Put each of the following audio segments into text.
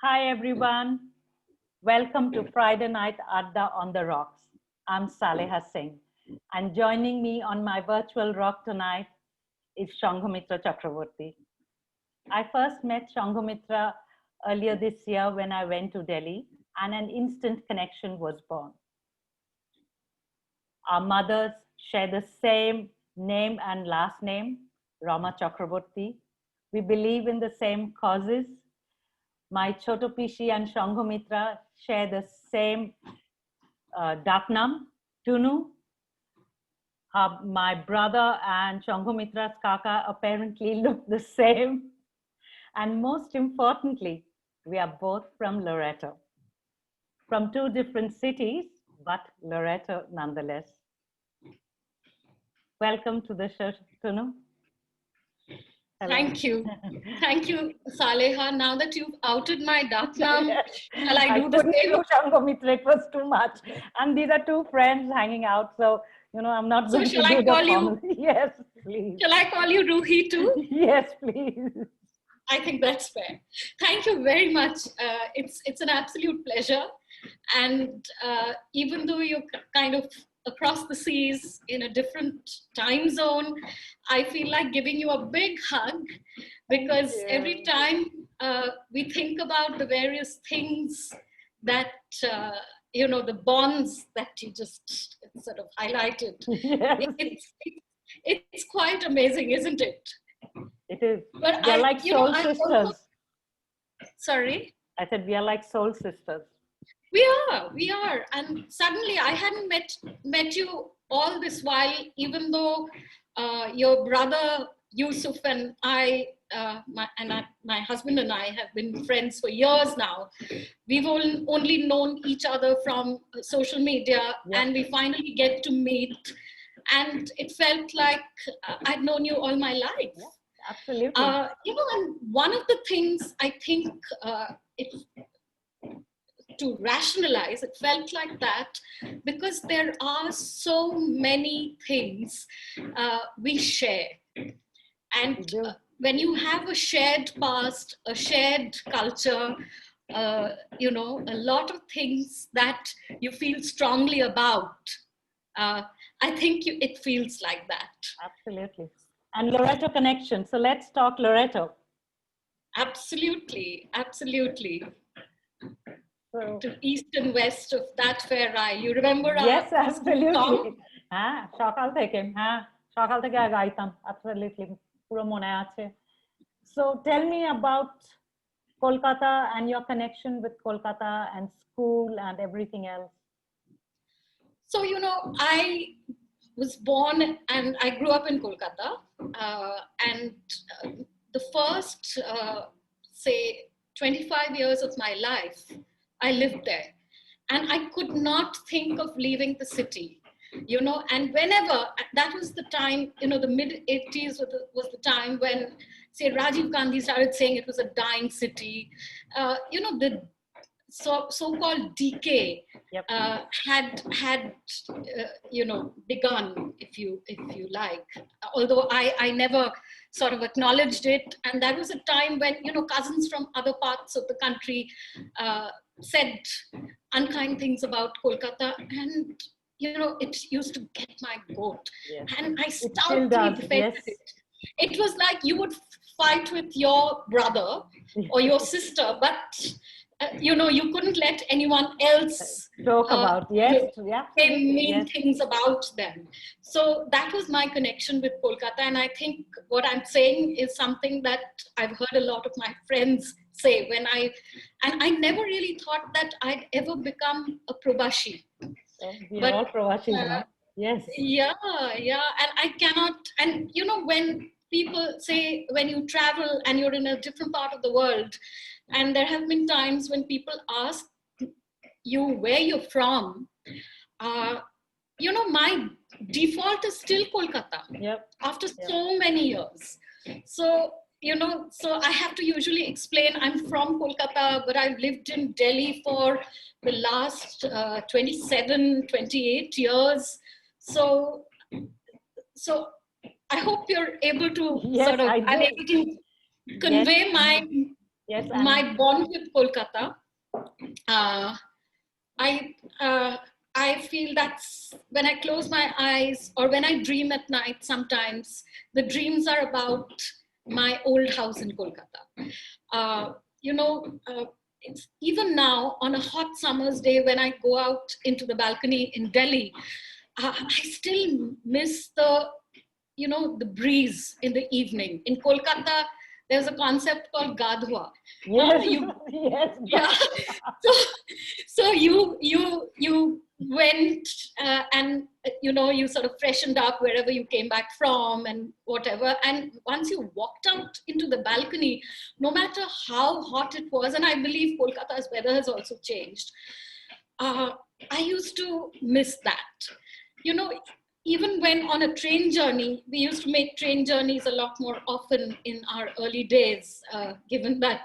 Hi everyone, welcome to Friday Night Adda on the Rocks. I'm Saleha Singh, and joining me on my virtual rock tonight is Shanghamitra Chakraborty. I first met Shanghamitra earlier this year when I went to Delhi, and an instant connection was born. Our mothers share the same name and last name, Rama Chakraborty. We believe in the same causes. My Choto Pishi and Shanghamitra share the same Daknam, Tunu. My brother and Shanghomitra's Kaka apparently look the same. And most importantly, we are both from Loreto. From two different cities, but Loreto nonetheless. Welcome to the show, Tunu. Hello. Thank you. Thank you, Saleha. Now that you've outed my Daknam, shall I do the same? Shanghamitra, it was too much. And these are two friends hanging out, so I'm not going to do the formal. Yes, please. Shall I call you Ruhi too? Yes, please. I think that's fair. Thank you very much. It's an absolute pleasure. And even though you're kind of across the seas in a different time zone, I feel like giving you a big hug, because every time we think about the various things that, the bonds that you just sort of highlighted, yes. it's quite amazing, isn't it? It is. But we are like soul sisters. Sorry? I said we are like soul sisters. We are. And suddenly I hadn't met you all this while, even though your brother Yusuf and my husband and I have been friends for years now. We've only known each other from social media, and we finally get to meet. And it felt like I'd known you all my life. Yeah, absolutely. And one of the things I think to rationalize, it felt like that because there are so many things we share. And when you have a shared past, a shared culture, a lot of things that you feel strongly about, I think it feels like that. Absolutely. And Loreto connection. So let's talk Loreto. Absolutely. So, to east and west of that fair eye. You remember yes, absolutely. Song? সকাল থেকে গাইতাম. Absolutely. পুরো মনে আছে. So tell me about Kolkata and your connection with Kolkata and school and everything else. So, I was born and I grew up in Kolkata. And the first, say, 25 years of my life, I lived there. And I could not think of leaving the city, and whenever, that was the time, the mid-80s was the time when, say, Rajiv Gandhi started saying it was a dying city. The so-called decay had begun, if you like, although I never sort of acknowledged it. And that was a time when cousins from other parts of the country said unkind things about Kolkata, and it used to get my goat. And I stoutly defended it. It was like you would fight with your brother or your sister, but you couldn't let anyone else talk about say mean things about them. So that was my connection with Kolkata, and I think what I'm saying is something that I've heard a lot of my friends say and I never really thought that I'd ever become a Prabashi. But all Prabashis now. Yes. Yeah, and I cannot. And when people say when you travel and you're in a different part of the world, and there have been times when people ask you where you're from, my default is still Kolkata. After so many years. So I have to usually explain I'm from Kolkata, but I've lived in Delhi for the last 27, 28 years. So I hope you're able to I'm able to convey Yes, my bond with Kolkata, uh, I I feel that's when I close my eyes or when I dream at night. Sometimes the dreams are about my old house in Kolkata. Uh, you know, it's even now on a hot summer's day when I go out into the balcony in Delhi, I still miss the breeze in the evening. In Kolkata, there's a concept called gadhua. yes, You yes, yeah. So so you went and you sort of freshened up wherever you came back from and whatever, and once you walked out into the balcony, no matter how hot it was, and I believe Kolkata's weather has also changed, uh, I used to miss that. You know, even when on a train journey, we used to make train journeys a lot more often in our early days, given that,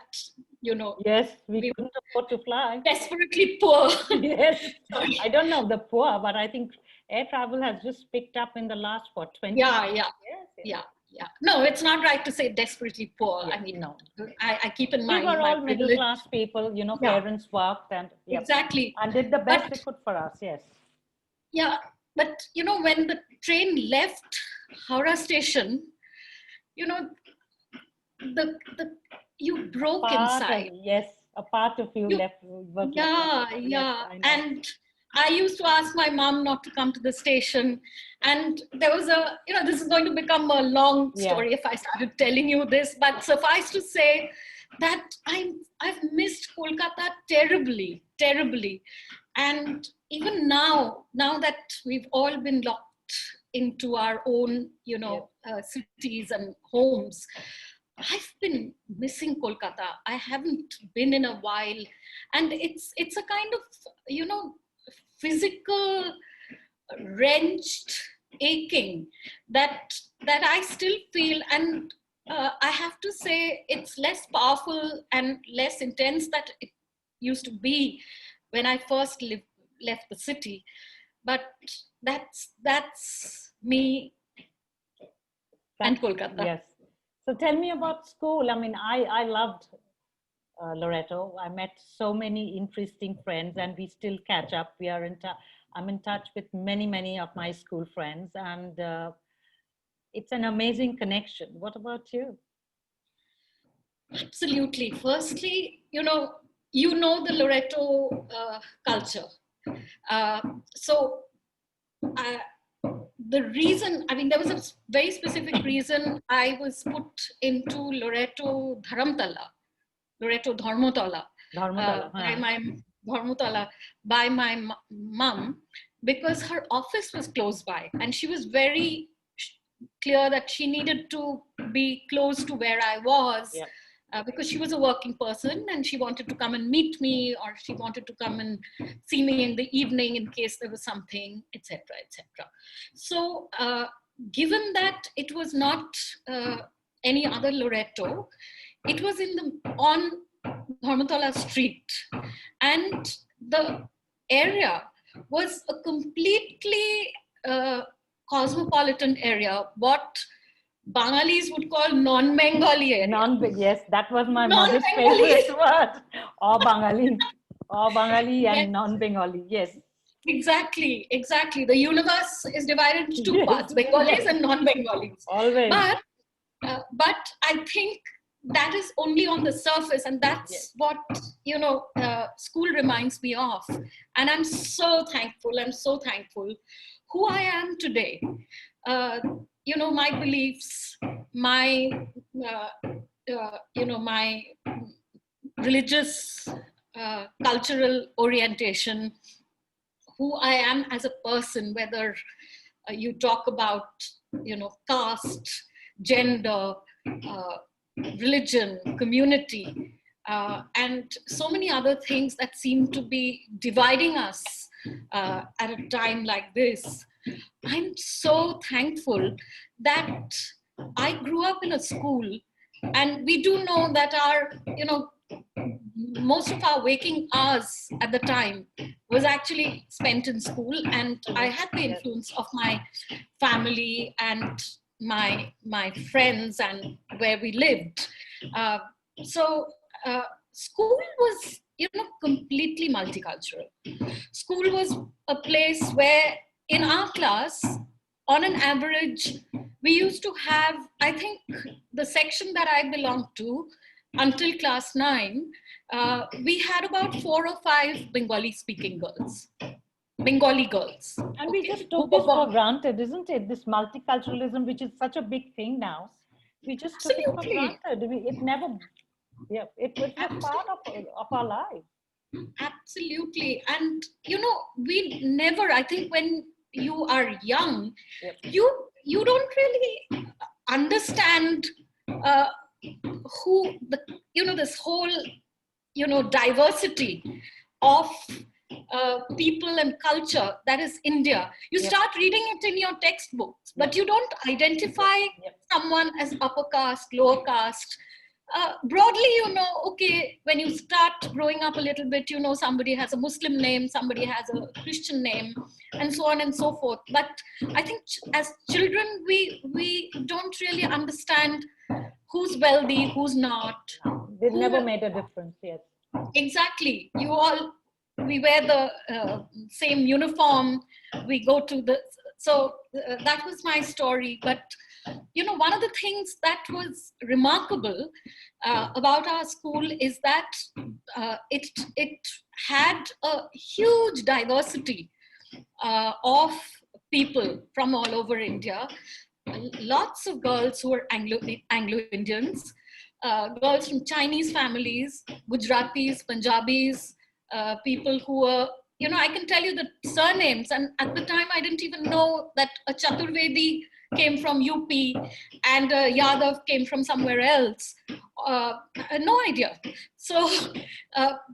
yes, we we couldn't afford to fly. were desperately poor. Yes, Sorry. I don't know the poor, but I think air travel has just picked up in the last, what, 20 Yeah, years? yeah, Yes, yes. yeah, yeah. No, it's not right to say desperately poor. Yes, I mean, no. I keep in We mind were my all middle privilege. class people, Yeah, parents worked and, yep, exactly. and did the best they But could for us, yes. yeah, but when the train left Howrah station, you know, the you broke Part of, inside. yes, a part of you You, left was left yeah, behind. Yes, yeah. I know. And I used to ask my mom not to come to the station. And there was this is going to become a long Yeah, story if I started telling you this, but suffice to say that I've missed Kolkata terribly, terribly. And even now that we've all been locked into our own, yes. cities and homes, I've been missing Kolkata. I haven't been in a while, and it's a kind of physical wrenched aching that I still feel, and I have to say it's less powerful and less intense that it used to be when I first left the city. But that's me and Kolkata. Yes. So tell me about school. I mean, I loved Loreto. I met so many interesting friends, and we still catch up. We are in touch. I'm in touch with many of my school friends, and it's an amazing connection. What about you? Absolutely. Firstly, the Loreto culture. Uh, so uh, the reason, I mean, there was a very specific reason I was put into Loreto Dharmotala, Dharmatala. by Huh? my Dharmotala, by my mum, because her office was close by, and she was very clear that she needed to be close to where I was. Yep. Because she was a working person and she wanted to come and meet me, or she wanted to come and see me in the evening in case there was something, etc., etc. So, given that it was not any other Loreto, it was on Dharmatola Street, and the area was a completely uh, cosmopolitan area, what Bangalis would call non-Bengali area. Yes, that was my mother's Non-Bengalis. favorite word. Or Bengali Yes, and non-Bengali. Yes, exactly, exactly. The universe is divided into two yes, parts: Bengalis yes. and non-Bengalis. Always. But I think that is only on the surface, and Yes. that's what school reminds me of. And I'm so thankful. I'm so thankful who I am today. Uh, my beliefs, my my religious, cultural orientation, who I am as a person, whether you talk about, caste, gender, uh, religion, community, and so many other things that seem to be dividing us at a time like this. I'm so thankful that I grew up in a school, and we do know that most of our waking hours at the time was actually spent in school, and I had the influence of my family and my friends and where we lived. So school was, completely multicultural. School was a place where in our class, on an average, we used to have, I think the section that I belonged to until class 9, we had about 4 or 5 Bengali speaking girls. Bengali girls. And we just took this for granted, isn't it? This multiculturalism, which is such a big thing now. We just took it for granted. It never, it was part of our life. Absolutely. And, we never, I think when you are young, you don't really understand who, this whole, diversity of people and culture that is India. You start reading it in your textbooks, but you don't identify someone as upper caste, lower caste. Broadly, okay, when you start growing up a little bit, somebody has a Muslim name, somebody has a Christian name, and so on and so forth. But I think as children, we don't really understand who's wealthy, who's not. It never made a difference, yes. Exactly. We wear the same uniform, we go to so that was my story. But, one of the things that was remarkable about our school is that it had a huge diversity of people from all over India. Lots of girls who were Anglo-Indians, girls from Chinese families, Gujaratis, Punjabis, people who were, I can tell you the surnames. And at the time, I didn't even know that a Chaturvedi came from UP and Yadav came from somewhere else. No idea. So,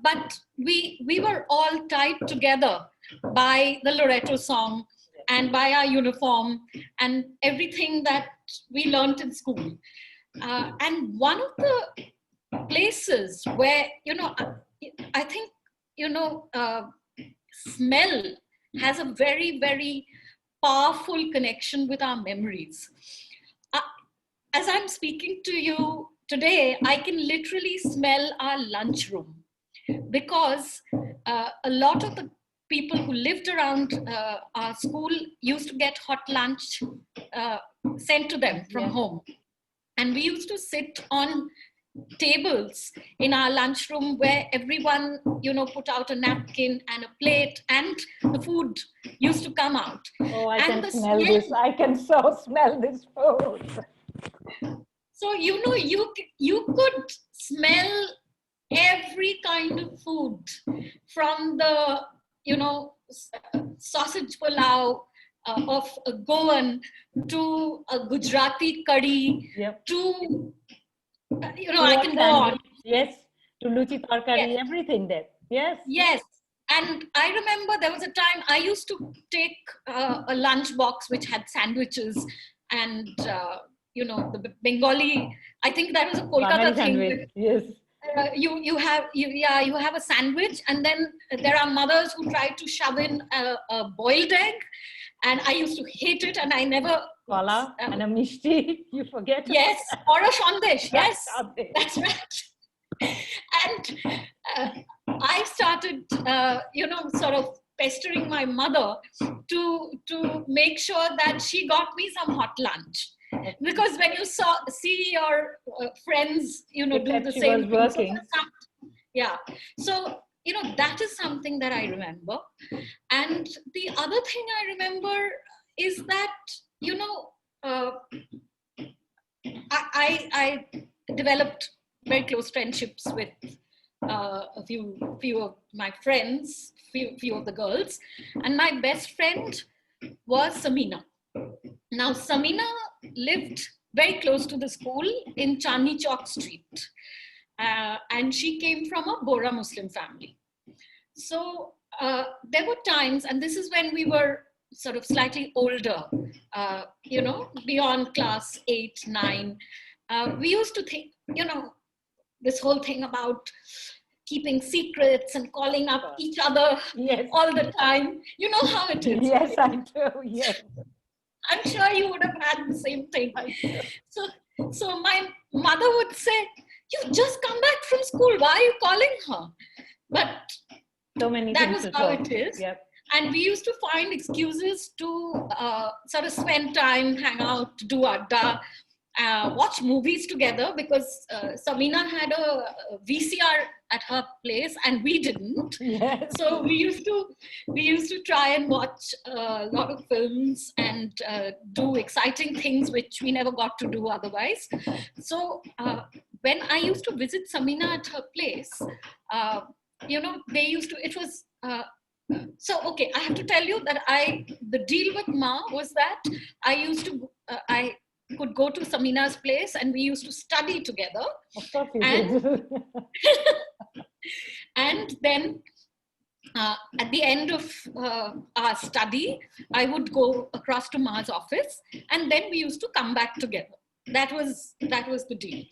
but we were all tied together by the Loreto song and by our uniform and everything that we learned in school. And one of the places where, I think, smell has a very, very powerful connection with our memories. As I'm speaking to you today, I can literally smell our lunchroom because a lot of the people who lived around our school used to get hot lunch sent to them from home. And we used to sit on tables in our lunchroom where everyone, put out a napkin and a plate and the food used to come out. Oh, I can smell this. I can so smell this food. So, you could smell every kind of food from the, sausage pulao of a Goan to a Gujarati curry to, I can go on. Yes, to luchi tarkari, everything there. Yes. Yes. And I remember there was a time I used to take a lunch box which had sandwiches and, the Bengali, I think that was a Kolkata thing. Yes. You have a sandwich, and then there are mothers who try to shove in a boiled egg, and I used to hate it, and I never. Kala and a mishti, you forget. Yes, or a shandesh. Yes, that's right. And I started, sort of pestering my mother to make sure that she got me some hot lunch. Because when you see your friends, do the same thing. So, that is something that I remember. And the other thing I remember is that, I developed very close friendships with a few of my friends, few of the girls. And my best friend was Samina. Now, Samina lived very close to the school in Chandni Chowk Street. And she came from a Bora Muslim family. So there were times, and this is when we were sort of slightly older, beyond class 8, 9, we used to think, this whole thing about keeping secrets and calling up each other all the time. You know how it is. Yes, I do. Yes. I'm sure you would have had the same thing. So my mother would say, "You just come back from school. Why are you calling her?" But so many that things was to how talk. it is. Yep. And we used to find excuses to sort of spend time, hang out, do adda, watch movies together, because Samina had a VCR at her place and we didn't. Yes. So we used to try and watch a lot of films and do exciting things which we never got to do otherwise. So when I used to visit Samina at her place, they used to. It was. So okay, I have to tell you that the deal with Ma was that I could go to Samina's place and we used to study together. Of course you And did. and then at the end of our study, I would go across to Ma's office, and then we used to come back together. That was the deal.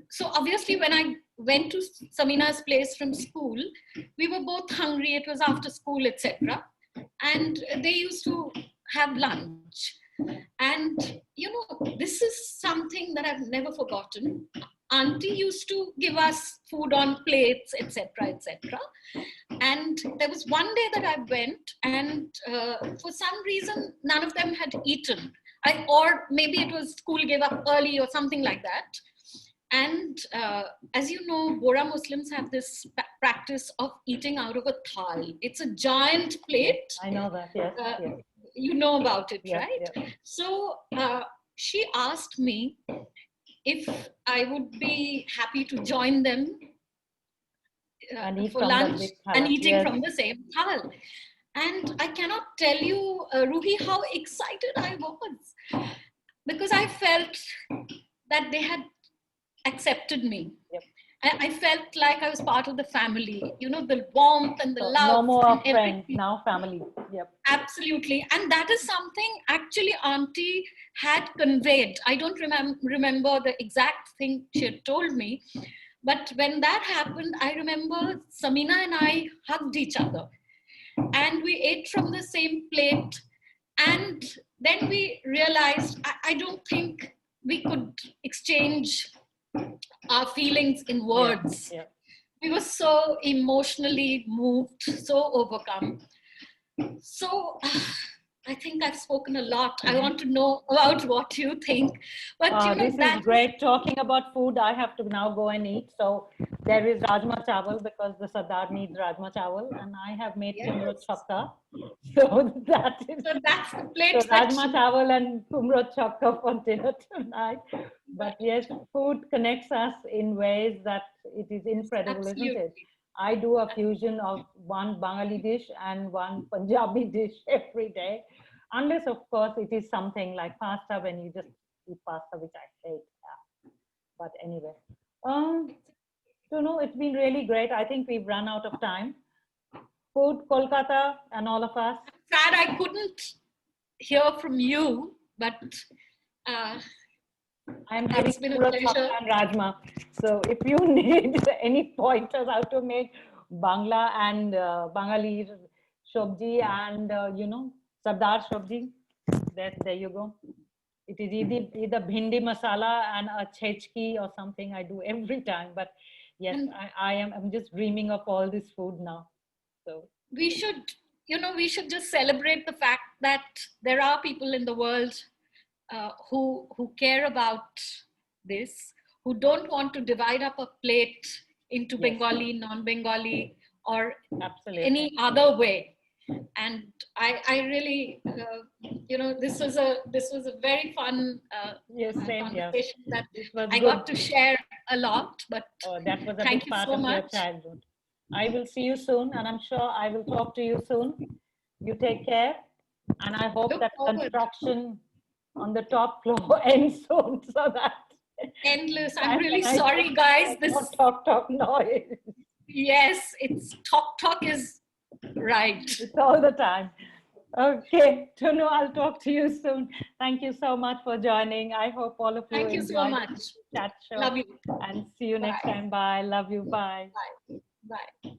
So obviously, when I went to Samina's place from school, we were both hungry. It was after school, etc. And they used to have lunch. And this is something that I've never forgotten. Auntie used to give us food on plates, etc., etc. And there was one day that I went, and for some reason, none of them had eaten. Or maybe it was school gave up early or something like that. And as you know, Bora Muslims have this practice of eating out of a thal. It's a giant plate. I know that, yes. Yes. You know about it, Yes, right? yes. So she asked me if I would be happy to join them for lunch and eating from the same thal. And I cannot tell you, Ruhi, how excited I was, because I felt that they had accepted me. Yep. I felt like I was part of the family, the warmth and the love. No more friends, now family. Yep. Absolutely. And that is something actually Auntie had conveyed. I don't remember the exact thing she had told me. But when that happened, I remember Samina and I hugged each other. And we ate from the same plate. And then we realized, I don't think we could exchange our feelings in words. Yeah. We were so emotionally moved, so overcome. So I think I've spoken a lot. I want to know about what you think. But this is great. Talking about food, I have to now go and eat. So there is rajma chawal, because the Sardar needs rajma chawal, and I have made kumro chakka. So that's the plate. So rajma chawal and kumro chakka for dinner tonight. But yes, food connects us in ways that it is incredible, isn't it? I do a fusion of one Bengali dish and one Punjabi dish every day. Unless, of course, it is something like pasta, when you just eat pasta, which I hate. Yeah. But anyway, it's been really great. I think we've run out of time. Food, Kolkata, and all of us. Sad I couldn't hear from you, but I'm having and rajma. So if you need any pointers how to make Bangla and Bengali shobji and Sardar shobji, there you go. It is either bhindi masala and a chechki or something I do every time. But yes, I'm just dreaming of all this food now. So we should just celebrate the fact that there are people in the world who care about this, who don't want to divide up a plate into Bengali, non-Bengali, or any other way. And I really, this was a very fun conversation that I got to share a lot. But that was a big part of your childhood. I will see you soon, and I'm sure I will talk to you soon. You take care, and I hope that construction on the top floor ends soon, so that endless. I'm really sorry, guys. This talk noise. Yes, it's talk is right. It's all the time. Okay, Tunu, I'll talk to you soon. Thank you so much for joining. I hope all of you Thank you so much. Chat show. Love you. And see you next time. Bye. Love you. Bye. Bye. Bye.